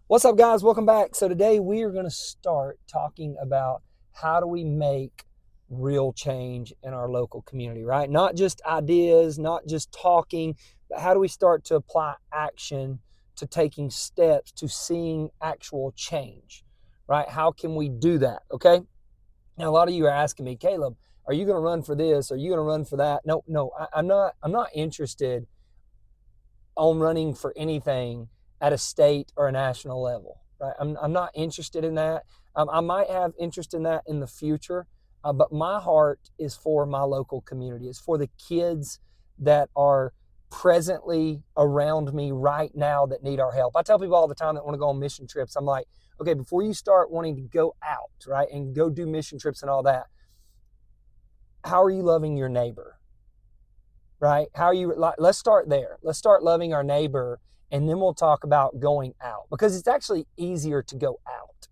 What's up, guys? Welcome back. So today we are going to start talking about how do we make real change in our local community, right? Not just ideas, not just talking, but how do we start to apply action to taking steps to seeing actual change, right? How can we do that? Okay. Now, a lot of you are asking me, Caleb, are you going to run for this? Are you going to run for that? No, no, I'm not. I'm not interested on running for anything at a state or a national level. Right? I'm not interested in that. I might have interest in that in the future, but my heart is for my local community. It's for the kids that are presently around me right now that need our help. I tell people all the time that want to go on mission trips, I'm like, okay, before you start wanting to go out, right, and go do mission trips and all that, how are you loving your neighbor? Right? How are you? Let's start there. Let's start loving our neighbor, and then we'll talk about going out because it's actually easier to go out,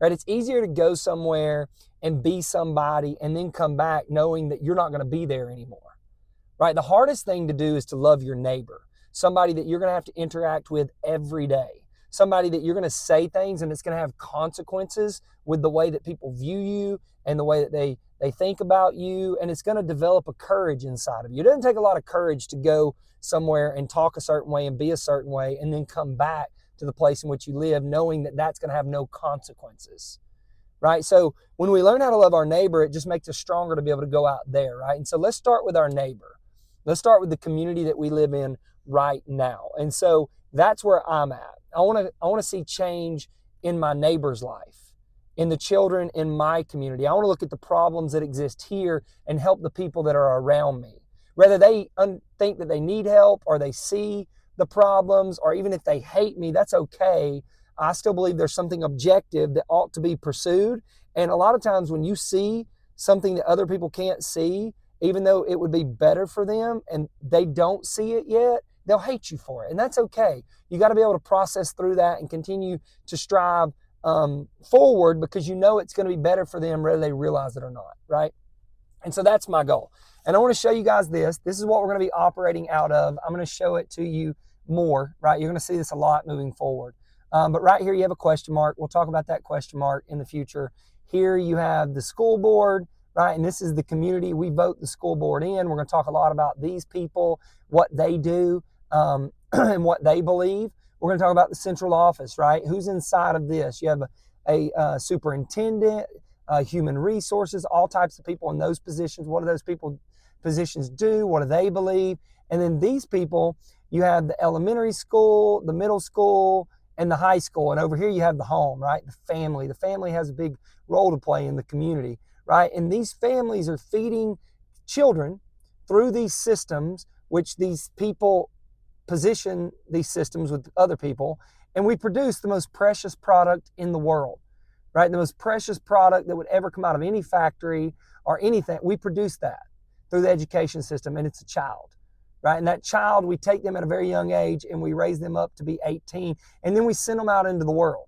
right? It's easier to go somewhere and be somebody and then come back knowing that you're not going to be there anymore, right? The hardest thing to do is to love your neighbor, somebody that you're going to have to interact with every day, somebody that you're going to say things and it's going to have consequences with the way that people view you and the way that they think about you, and it's going to develop a courage inside of you. It doesn't take a lot of courage to go somewhere and talk a certain way and be a certain way and then come back to the place in which you live knowing that that's going to have no consequences, right? So when we learn how to love our neighbor, it just makes us stronger to be able to go out there, right? And so let's start with our neighbor. Let's start with the community that we live in right now. And so that's where I'm at. I want to see change in my neighbor's life, in the children in my community. I want to look at the problems that exist here and help the people that are around me. Whether they think that they need help or they see the problems, or even if they hate me, that's okay. I still believe there's something objective that ought to be pursued. And a lot of times when you see something that other people can't see, even though it would be better for them and they don't see it yet, they'll hate you for it. And that's okay. You got to be able to process through that and continue to strive forward because you know it's going to be better for them whether they realize it or not, right? And so that's my goal. And I want to show you guys this. This is what we're going to be operating out of. I'm going to show it to you more, right? You're going to see this a lot moving forward. But right here, you have a question mark. We'll talk about that question mark in the future. Here you have the school board, right? And this is the community. We vote the school board in. We're going to talk a lot about these people, what they do, and what they believe. We're going to talk about the central office, right? Who's inside of this? You have a superintendent, human resources, all types of people in those positions. What do those people positions do? What do they believe? And then these people, you have the elementary school, the middle school, and the high school. And over here you have the home, right? The family. The family has a big role to play in the community, right? And these families are feeding children through these systems, which these people position these systems with other people, and we produce the most precious product in the world, right? The most precious product that would ever come out of any factory or anything. We produce that through the education system, and it's a child, right? And that child, we take them at a very young age and we raise them up to be 18, and then we send them out into the world,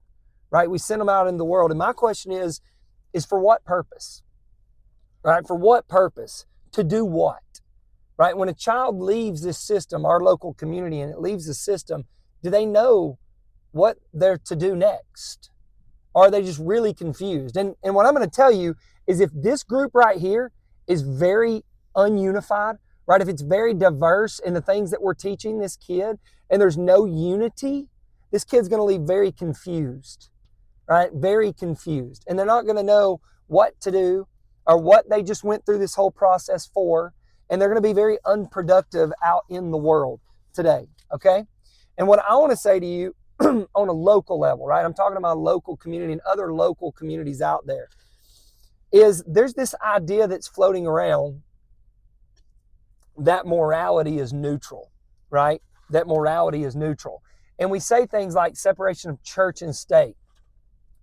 right? We send them out into the world. And my question is for what purpose, right? For what purpose? To do what? Right? When a child leaves this system, our local community, and it leaves the system, do they know what they're to do next? Or are they just really confused? And what I'm going to tell you is if this group right here is very ununified, right? If it's very diverse in the things that we're teaching this kid and there's no unity, this kid's going to leave very confused, right? Very confused. And they're not going to know what to do or what they just went through this whole process for. And they're going to be very unproductive out in the world today, okay? And what I want to say to you on a local level, right? I'm talking about local community and other local communities out there, is there's this idea that's floating around that morality is neutral, right? That morality is neutral. And we say things like separation of church and state.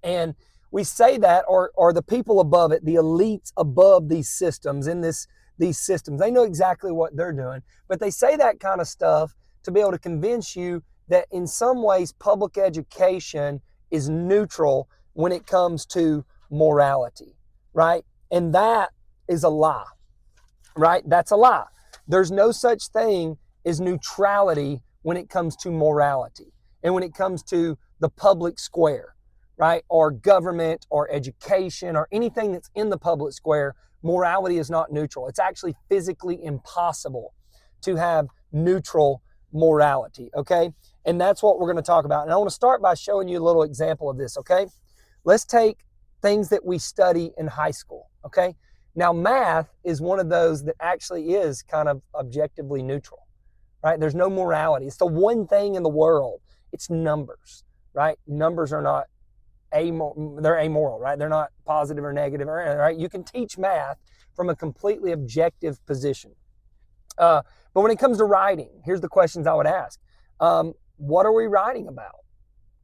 And we say that, or the people above it, the elites above these systems, these systems, they know exactly what they're doing, but they say that kind of stuff to be able to convince you that in some ways public education is neutral when it comes to morality, right? And that is a lie, right? That's a lie. There's no such thing as neutrality when it comes to morality and when it comes to the public square, right? Or government or education or anything that's in the public square, morality is not neutral. It's actually physically impossible to have neutral morality, okay? And that's what we're going to talk about. And I want to start by showing you a little example of this, okay? Let's take things that we study in high school, okay? Now, math is one of those that actually is kind of objectively neutral, right? There's no morality. It's the one thing in the world. It's numbers, right? Numbers are not they're amoral, right? They're not positive or negative, right? You can teach math from a completely objective position. But when it comes to writing, here's the questions I would ask. What are we writing about,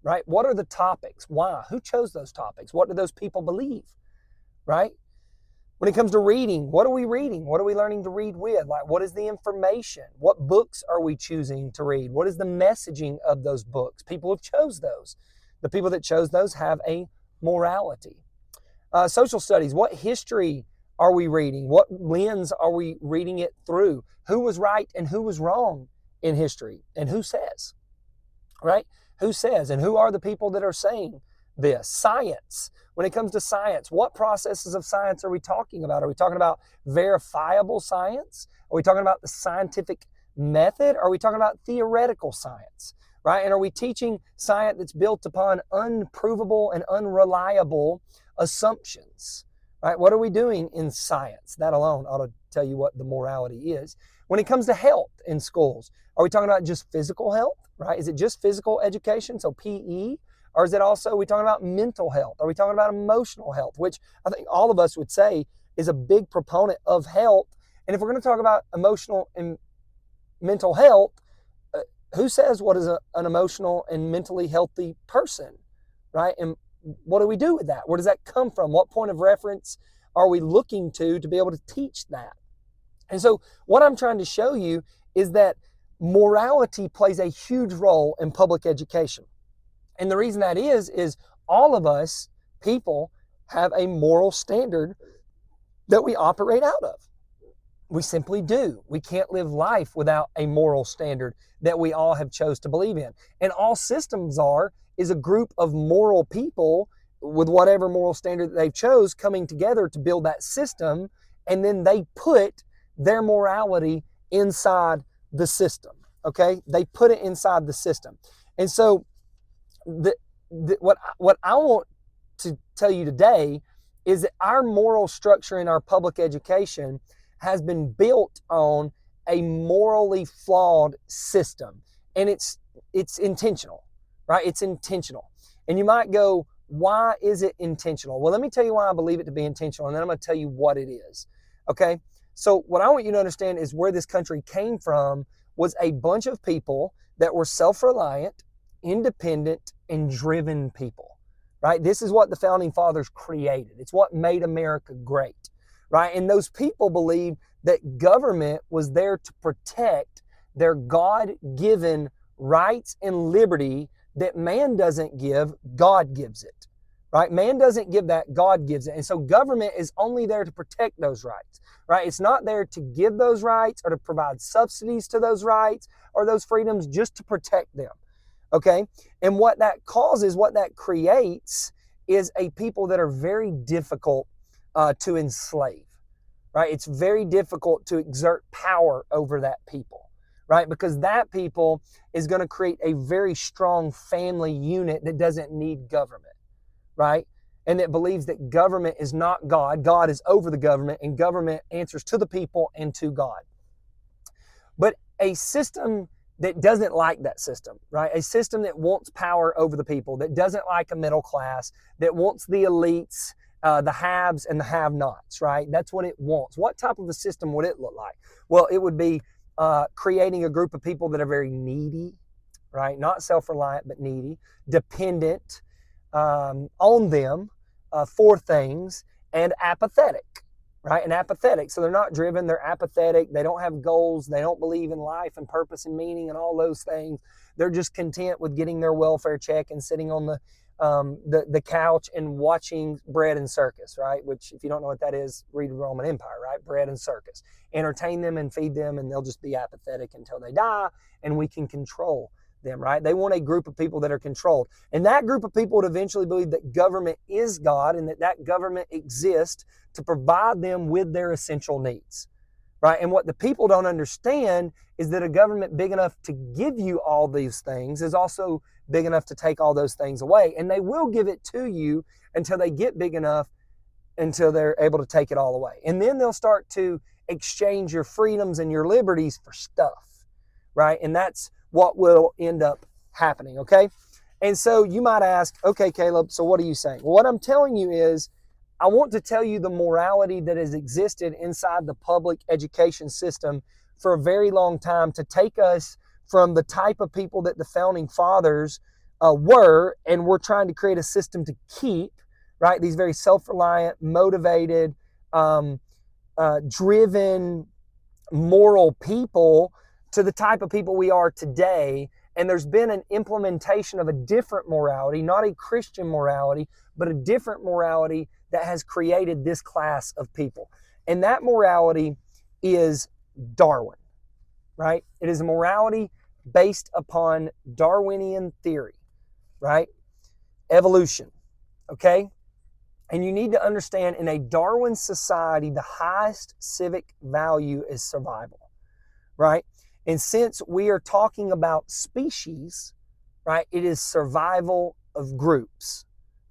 right? What are the topics? Why? Who chose those topics? What do those people believe, right? When it comes to reading, what are we reading? What are we learning to read with? Like, what is the information? What books are we choosing to read? What is the messaging of those books? People have chose those. The people that chose those have a morality. Social studies, what history are we reading? What lens are we reading it through? Who was right and who was wrong in history? And who says, right? Who says? And who are the people that are saying this? Science. When it comes to science, what processes of science are we talking about? Are we talking about verifiable science? Are we talking about the scientific method? Are we talking about theoretical science, right? And are we teaching science that's built upon unprovable and unreliable assumptions, right? What are we doing in science? That alone ought to tell you what the morality is. When it comes to health in schools, are we talking about just physical health, right? Is it just physical education, so PE? Or is it also, are we talking about mental health? Are we talking about emotional health, which I think all of us would say is a big proponent of health. And if we're going to talk about emotional and mental health, who says what is an emotional and mentally healthy person, right? And what do we do with that? Where does that come from? What point of reference are we looking to be able to teach that? And so what I'm trying to show you is that morality plays a huge role in public education. And the reason that is all of us people have a moral standard that we operate out of. We simply do. We can't live life without a moral standard that we all have chose to believe in. And all systems is a group of moral people with whatever moral standard that they've chose coming together to build that system, and then they put their morality inside the system, okay? They put it inside the system. And so what I want to tell you today is that our moral structure in our public education has been built on a morally flawed system. And it's intentional, right? It's intentional. And you might go, why is it intentional? Well, let me tell you why I believe it to be intentional, and then I'm going to tell you what it is, okay? So what I want you to understand is where this country came from was a bunch of people that were self-reliant, independent, and driven people, right? This is what the Founding Fathers created. It's what made America great, right? And those people believed that government was there to protect their God-given rights and liberty that man doesn't give, God gives it, right? Man doesn't give that, God gives it. And so government is only there to protect those rights, right? It's not there to give those rights or to provide subsidies to those rights or those freedoms, just to protect them, okay? And what that causes, what that creates is a people that are very difficult to enslave, right? It's very difficult to exert power over that people, right? Because that people is going to create a very strong family unit that doesn't need government, right? And that believes that government is not God. God is over the government, and government answers to the people and to God. But a system that doesn't like that system, right? A system that wants power over the people, that doesn't like a middle class, that wants the elites, the haves and the have-nots, right? That's what it wants. What type of a system would it look like? Well, it would be creating a group of people that are very needy, right? Not self-reliant, but needy, dependent on them for things, and apathetic, right? And apathetic. So they're not driven, they're apathetic, they don't have goals, they don't believe in life and purpose and meaning and all those things. They're just content with getting their welfare check and sitting on the couch and watching Bread and Circus, right? Which, if you don't know what that is, read Roman Empire, right? Bread and Circus. Entertain them and feed them, and they'll just be apathetic until they die, and we can control them, right? They want a group of people that are controlled. And that group of people would eventually believe that government is God and that government exists to provide them with their essential needs, right? And what the people don't understand is that a government big enough to give you all these things is also big enough to take all those things away. And they will give it to you until they get big enough, until they're able to take it all away. And then they'll start to exchange your freedoms and your liberties for stuff, right? And that's what will end up happening, okay? And so you might ask, okay, Caleb, so what are you saying? Well, what I'm telling you is, I want to tell you the morality that has existed inside the public education system for a very long time to take us from the type of people that the founding fathers were, and we're trying to create a system to keep, right? These very self-reliant, motivated, driven, moral people to the type of people we are today. And there's been an implementation of a different morality, not a Christian morality, but a different morality that has created this class of people. And that morality is Darwin, right? It is a morality based upon Darwinian theory, right? Evolution, okay? And you need to understand, in a Darwin society, the highest civic value is survival, right? And since we are talking about species, right, it is survival of groups.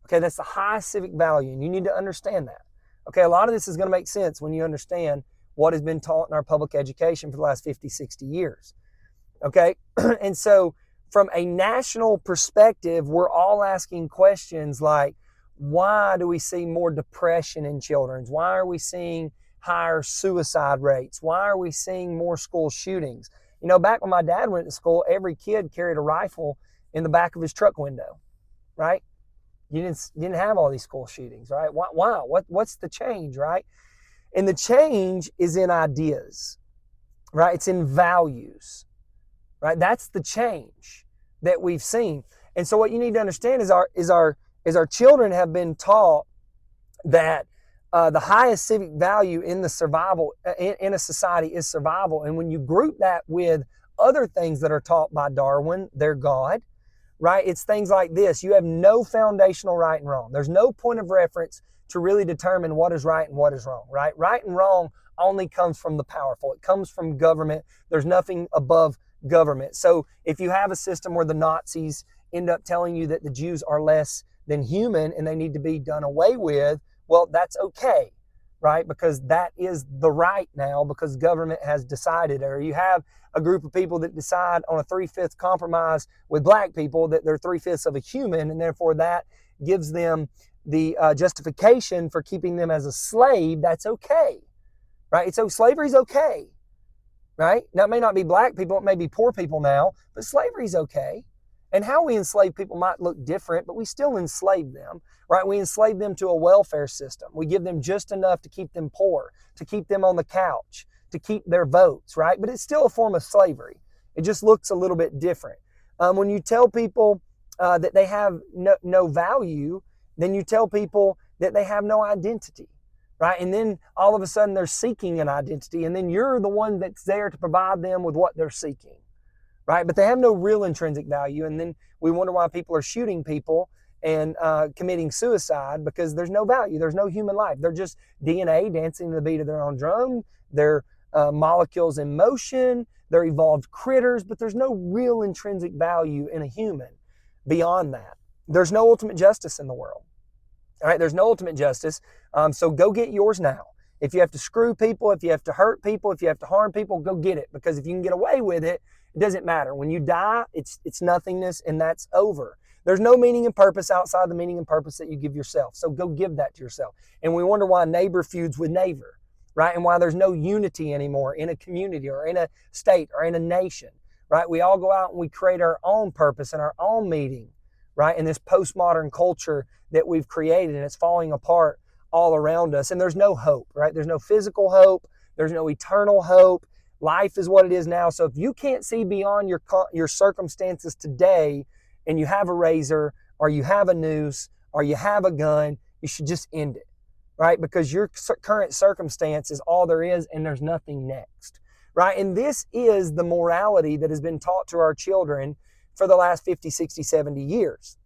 Okay, that's the highest civic value, and you need to understand that. Okay, a lot of this is going to make sense when you understand what has been taught in our public education for the last 50, 60 years. Okay, and so from a national perspective, we're all asking questions like, why do we see more depression in children? Why are we seeing higher suicide rates? Why are we seeing more school shootings? You know, back when my dad went to school, every kid carried a rifle in the back of his truck window, right? You didn't have all these school shootings, right? Why? What's the change, right? And the change is in ideas, right? It's in values, right? That's the change that we've seen. And so what you need to understand is our children have been taught that the highest civic value in the survival in a society is survival. And when you group that with other things that are taught by Darwin, their God, right? It's things like this. You have no foundational right and wrong. There's no point of reference to really determine what is right and what is wrong, right? Right and wrong only comes from the powerful. It comes from government. There's nothing above government. So if you have a system where the Nazis end up telling you that the Jews are less than human and they need to be done away with, well, that's okay, right? Because that is the right now because government has decided. Or you have a group of people that decide on a 3/5 compromise with black people that they're 3/5 of a human, and therefore that gives them the justification for keeping them as a slave. That's okay, right? So slavery's okay, right? Now, it may not be black people, it may be poor people now, but slavery's okay. And how we enslave people might look different, but we still enslave them, right? We enslave them to a welfare system. We give them just enough to keep them poor, to keep them on the couch, to keep their votes, right? But it's still a form of slavery. It just looks a little bit different. When you tell people that they have no value, then you tell people that they have no identity, right? And then all of a sudden they're seeking an identity, and then you're the one that's there to provide them with what they're seeking, right? But they have no real intrinsic value, and then we wonder why people are shooting people and committing suicide because there's no value. There's no human life. They're just DNA dancing to the beat of their own drum. They're molecules in motion. They're evolved critters, but there's no real intrinsic value in a human beyond that. There's no ultimate justice in the world. All right, there's no ultimate justice. So go get yours now. If you have to screw people, if you have to hurt people, if you have to harm people, go get it. Because if you can get away with it, it doesn't matter. When you die, it's nothingness, and that's over. There's no meaning and purpose outside the meaning and purpose that you give yourself. So go give that to yourself. And we wonder why neighbor feuds with neighbor, right? And why there's no unity anymore in a community or in a state or in a nation, right? We all go out and we create our own purpose and our own meaning, right? In this postmodern culture that we've created, and it's falling apart all around us. And there's no hope, right? There's no physical hope. There's no eternal hope. Life is what it is now. So if you can't see beyond your circumstances today, and you have a razor, or you have a noose, or you have a gun, you should just end it, right? Because your current circumstance is all there is, and there's nothing next, right? And this is the morality that has been taught to our children for the last 50, 60, 70 years,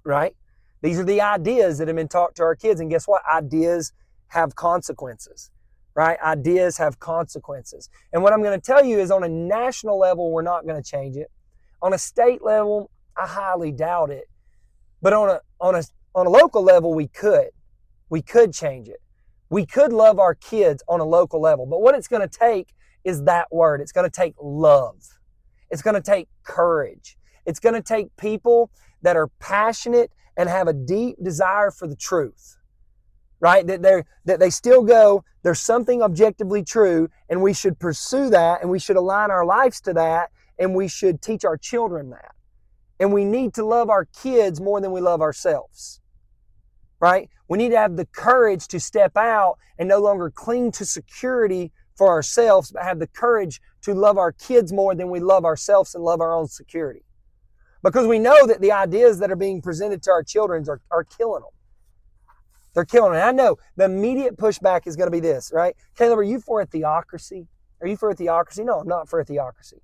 right? These are the ideas that have been taught to our kids. And guess what? Ideas have consequences, right? Ideas have consequences. And what I'm going to tell you is on a national level, we're not going to change it. On a state level, I highly doubt it. But on a local level, we could. We could change it. We could love our kids on a local level. But what it's going to take is that word. It's going to take love. It's going to take courage. It's going to take people that are passionate and have a deep desire for the truth, right? That they still go, there's something objectively true, and we should pursue that, and we should align our lives to that, and we should teach our children that. And we need to love our kids more than we love ourselves, right? We need to have the courage to step out and no longer cling to security for ourselves, but have the courage to love our kids more than we love ourselves and love our own security. Because we know that the ideas that are being presented to our children are killing them. They're killing them. And I know the immediate pushback is going to be this, right? Caleb, are you for a theocracy? Are you for a theocracy? No, I'm not for a theocracy.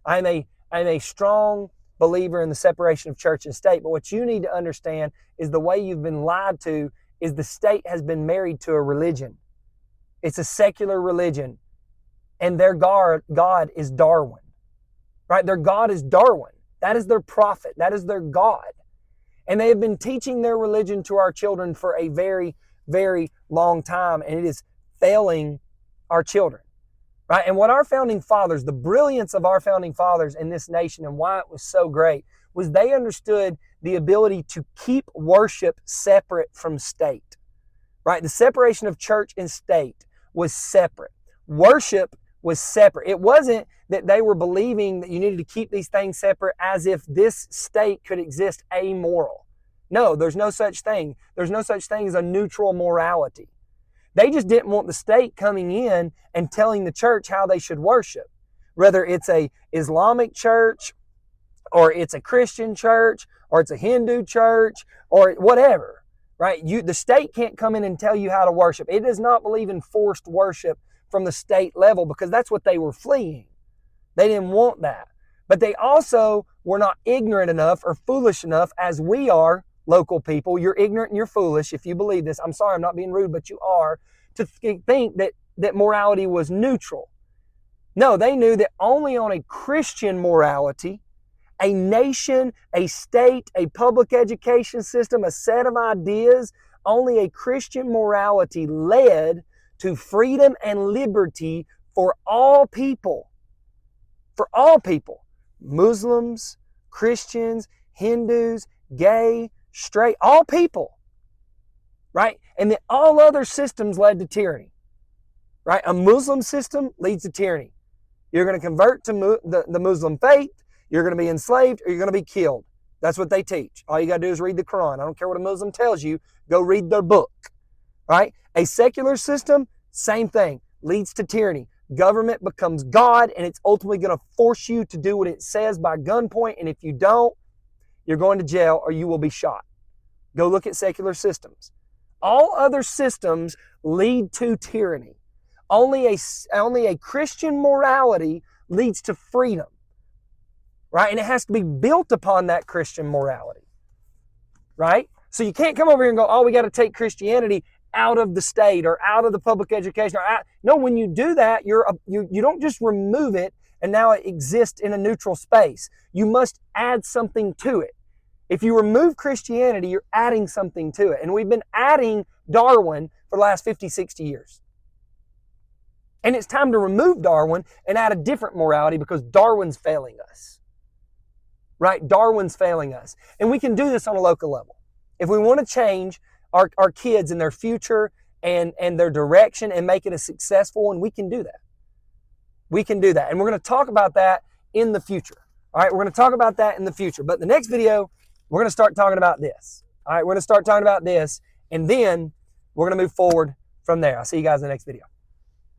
I'm a strong believer in the separation of church and state. But what you need to understand is the way you've been lied to is the state has been married to a religion. It's a secular religion. And their God is Darwin, right? Their God is Darwin. That is their prophet. That is their God. And they have been teaching their religion to our children for a very, very long time. And it is failing our children, right? And what our founding fathers, the brilliance of our founding fathers in this nation and why it was so great was they understood the ability to keep worship separate from state, right? The separation of church and state was separate. Worship was separate. It wasn't that they were believing that you needed to keep these things separate as if this state could exist amoral. No, there's no such thing. There's no such thing as a neutral morality. They just didn't want the state coming in and telling the church how they should worship. Whether it's a Islamic church or it's a Christian church or it's a Hindu church or whatever, right? The state can't come in and tell you how to worship. It does not believe in forced worship from the state level because that's what they were fleeing. They didn't want that. But they also were not ignorant enough or foolish enough as we are, local people. You're ignorant and you're foolish if you believe this. I'm sorry, I'm not being rude, but you are, to think that morality was neutral. No, they knew that only on a Christian morality, a nation, a state, a public education system, a set of ideas, only a Christian morality led to freedom and liberty for all people. For all people. Muslims, Christians, Hindus, gay, straight, all people. Right? And then all other systems led to tyranny. Right? A Muslim system leads to tyranny. You're going to convert to the Muslim faith, you're going to be enslaved, or you're going to be killed. That's what they teach. All you got to do is read the Quran. I don't care what a Muslim tells you. Go read their book. Right? A secular system, same thing, leads to tyranny. Government becomes God, and it's ultimately going to force you to do what it says by gunpoint, and if you don't, you're going to jail or you will be shot. Go look at secular systems. All other systems lead to tyranny. Only a Christian morality leads to freedom, right? And it has to be built upon that Christian morality, right? So you can't come over here and go, oh, we got to take Christianity out of the state or out of the public education. No, when you do that, you don't just remove it and now it exists in a neutral space. You must add something to it. If you remove Christianity, you're adding something to it. And we've been adding Darwin for the last 50, 60 years. And it's time to remove Darwin and add a different morality because Darwin's failing us. Right? Darwin's failing us. And we can do this on a local level. If we want to change our kids and their future and their direction and make it a successful one, we can do that. We can do that. And we're going to talk about that in the future. All right, we're going to talk about that in the future. But the next video, we're going to start talking about this. All right, we're going to start talking about this, and then we're going to move forward from there. I'll see you guys in the next video.